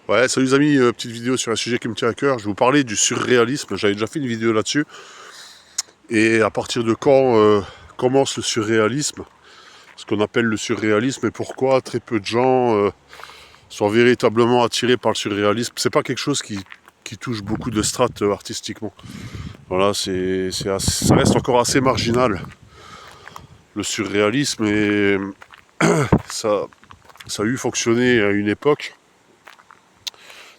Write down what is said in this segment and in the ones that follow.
Ouais, salut les amis, petite vidéo sur un sujet qui me tient à cœur. Je vais vous parler du surréalisme. J'avais déjà fait une vidéo là-dessus. Et à partir de quand commence le surréalisme? Ce qu'on appelle le surréalisme et pourquoi très peu de gens sont véritablement attirés par le surréalisme. C'est pas quelque chose qui touche beaucoup de strates artistiquement. Voilà, ça reste encore assez marginal, le surréalisme. Et ça, ça a eu fonctionné à une époque,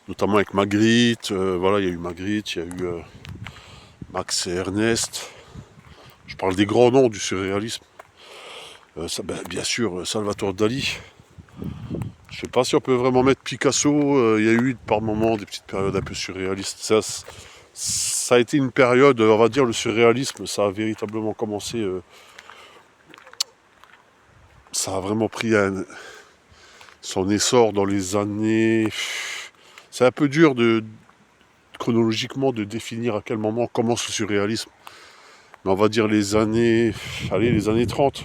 notamment avec Magritte. Voilà, il y a eu Magritte, il y a eu Max et Ernest. Je parle des grands noms du surréalisme. Bien sûr, Salvatore Dali. Je sais pas si on peut vraiment mettre Picasso. Il y a eu par moments des petites périodes un peu surréalistes. Ça a été une période, on va dire, le surréalisme, ça a véritablement commencé. Ça a vraiment pris son essor dans les années. C'est un peu dur chronologiquement de définir à quel moment commence le surréalisme. Mais on va dire les années 30.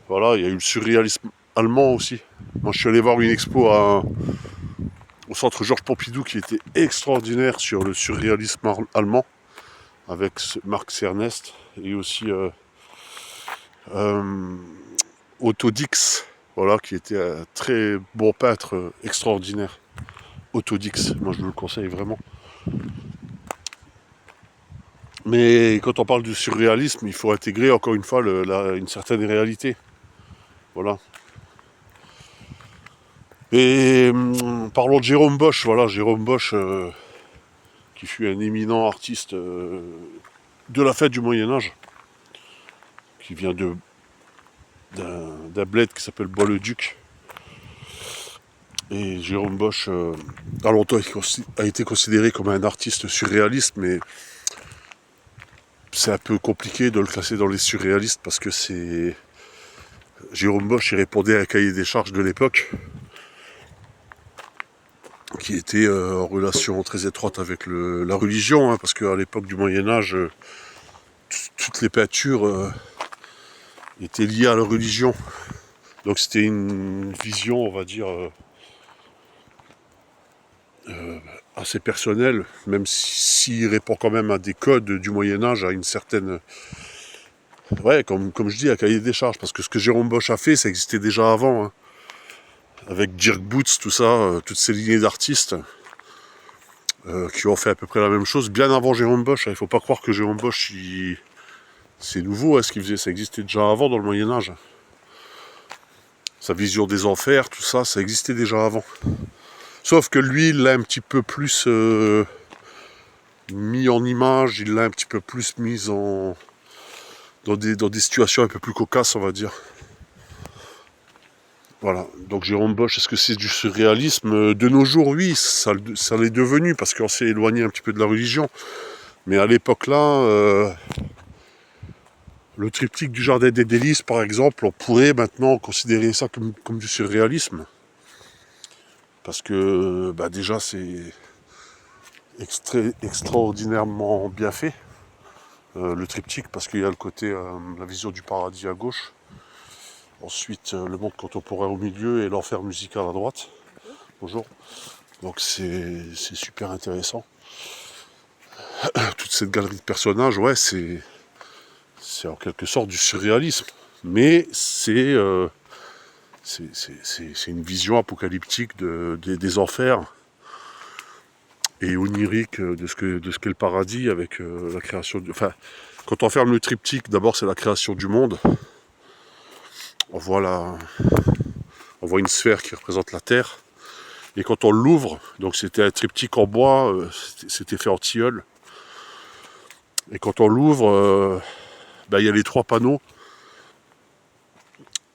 Voilà, il y a eu le surréalisme allemand aussi. Moi, je suis allé voir une expo au centre Georges Pompidou qui était extraordinaire sur le surréalisme allemand avec Marx et Ernest et aussi Otto Dix, voilà, qui était un très bon peintre extraordinaire. Otto Dix, moi je le conseille vraiment. Mais quand on parle du surréalisme, il faut intégrer encore une fois une certaine réalité. Voilà. Et parlons de Jérôme Bosch, voilà, Jérôme Bosch, qui fut un éminent artiste de la fête du Moyen-Âge, qui vient d'un bled qui s'appelle Bois-le-Duc. Et Jérôme Bosch a longtemps a été considéré comme un artiste surréaliste, mais c'est un peu compliqué de le classer dans les surréalistes parce que c'est. Jérôme Bosch, il répondait à un cahier des charges de l'époque qui était en relation très étroite avec la religion, hein, parce qu'à l'époque du Moyen-Âge, toutes les peintures étaient liées à la religion. Donc c'était une vision, on va dire, assez personnelle, même s'il répond quand même à des codes du Moyen-Âge, à une certaine. Ouais, comme je dis, à cahier des charges, parce que ce que Jérôme Bosch a fait, ça existait déjà avant, hein. Avec Dirk Boots, tout ça, toutes ces lignées d'artistes qui ont fait à peu près la même chose, bien avant Jérôme Bosch. Il ne faut pas croire que Jérôme Bosch, c'est nouveau, hein, ce qu'il faisait, ça existait déjà avant dans le Moyen-Âge. Sa vision des enfers, tout ça, ça existait déjà avant. Sauf que lui, il l'a un petit peu plus mis en image, il l'a un petit peu plus mis dans des situations un peu plus cocasses, on va dire. Voilà, donc Jérôme Bosch, est-ce que c'est du surréalisme? De nos jours, oui, ça l'est devenu, parce qu'on s'est éloigné un petit peu de la religion. Mais à l'époque là, le triptyque du Jardin des Délices, par exemple, on pourrait maintenant considérer ça comme du surréalisme. Parce que déjà, c'est extraordinairement bien fait, le triptyque, parce qu'il y a le côté, la vision du paradis à gauche. Ensuite, le monde contemporain au milieu et l'enfer musical à droite. Bonjour. Donc c'est super intéressant. Toute cette galerie de personnages, ouais, c'est en quelque sorte du surréalisme. Mais c'est une vision apocalyptique des enfers et onirique de ce qu'est le paradis avec la création. Enfin, quand on ferme le triptyque, d'abord c'est la création du monde. On voit une sphère qui représente la Terre. Et quand on l'ouvre, donc c'était un triptyque en bois, c'était fait en tilleul. Et quand on l'ouvre, il y a les trois panneaux.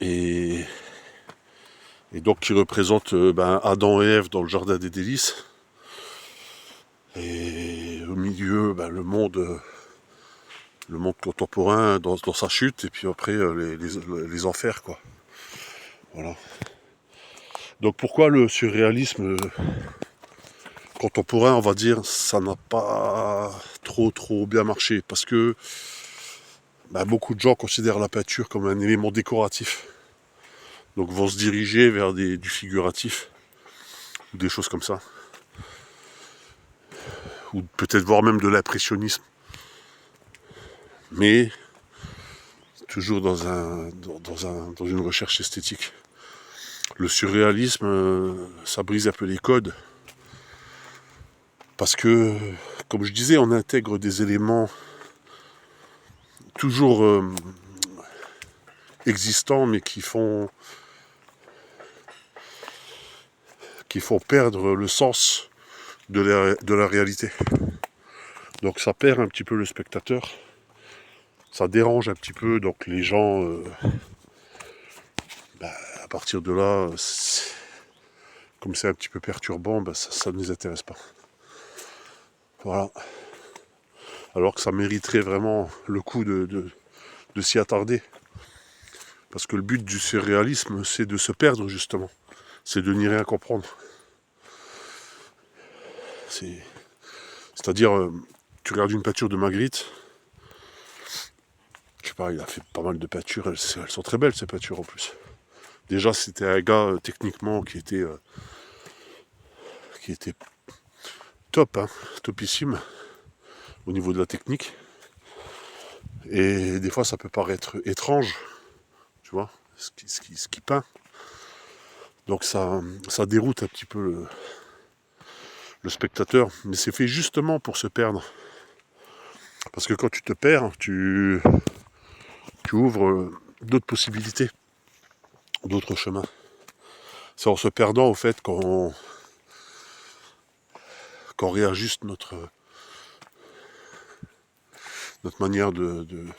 Et donc qui représentent Adam et Ève dans le jardin des délices. Et au milieu, le monde contemporain dans sa chute. Et puis après, les enfers, quoi. Voilà. Donc pourquoi le surréalisme contemporain, on va dire, ça n'a pas trop bien marché? Parce que beaucoup de gens considèrent la peinture comme un élément décoratif. Donc vont se diriger vers du figuratif. ou des choses comme ça. Ou peut-être voir même de l'impressionnisme. Mais toujours dans une recherche esthétique. Le surréalisme, ça brise un peu les codes. Parce que, comme je disais, on intègre des éléments toujours existants, mais qui font perdre le sens de la réalité. Donc ça perd un petit peu le spectateur, ça dérange un petit peu, donc les gens, à partir de là, comme c'est un petit peu perturbant, ça ne les intéresse pas. Voilà. Alors que ça mériterait vraiment le coup de s'y attarder. Parce que le but du surréalisme, c'est de se perdre justement. C'est de n'y rien comprendre. C'est-à-dire, tu regardes une peinture de Magritte, je sais pas, il a fait pas mal de peintures, elles sont très belles ces peintures en plus. Déjà c'était un gars techniquement qui était top, hein, topissime au niveau de la technique. Et des fois ça peut paraître étrange, tu vois, ce qui peint. Donc ça déroute un petit peu le spectateur, mais c'est fait justement pour se perdre. Parce que quand tu te perds, tu ouvres d'autres possibilités, d'autres chemins. C'est en se perdant au fait qu'on réajuste notre manière de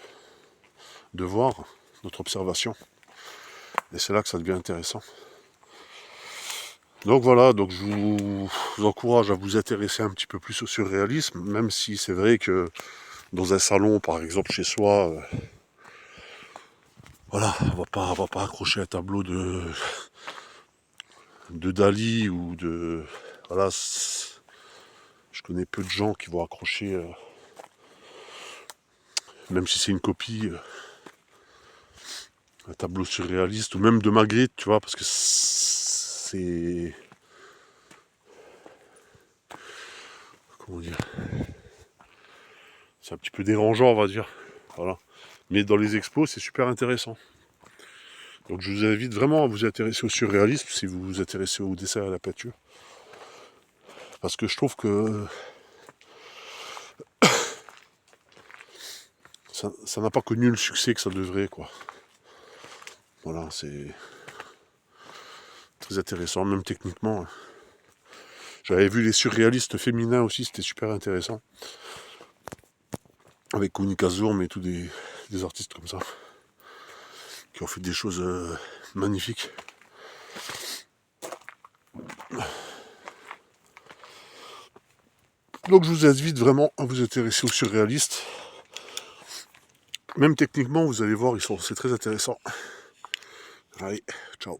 voir, notre observation. Et c'est là que ça devient intéressant. Donc voilà, donc je vous encourage à vous intéresser un petit peu plus au surréalisme, même si c'est vrai que dans un salon, par exemple chez soi, voilà, on va pas accrocher un tableau de Dali ou de... Voilà, je connais peu de gens qui vont accrocher, même si c'est une copie, un tableau surréaliste, ou même de Magritte, tu vois, parce que c'est... Comment dire? C'est un petit peu dérangeant, on va dire. Voilà. Mais dans les expos, c'est super intéressant. Donc je vous invite vraiment à vous intéresser au surréalisme si vous vous intéressez au dessin et à la peinture. Parce que je trouve que ça n'a pas connu le succès que ça devrait, quoi. Voilà, c'est très intéressant, même techniquement. J'avais vu les surréalistes féminins aussi, c'était super intéressant. Avec Konica Zurm et tous des artistes comme ça. Qui ont fait des choses magnifiques. Donc je vous invite vraiment à vous intéresser aux surréalistes. Même techniquement, vous allez voir, c'est très intéressant. Allez, ciao.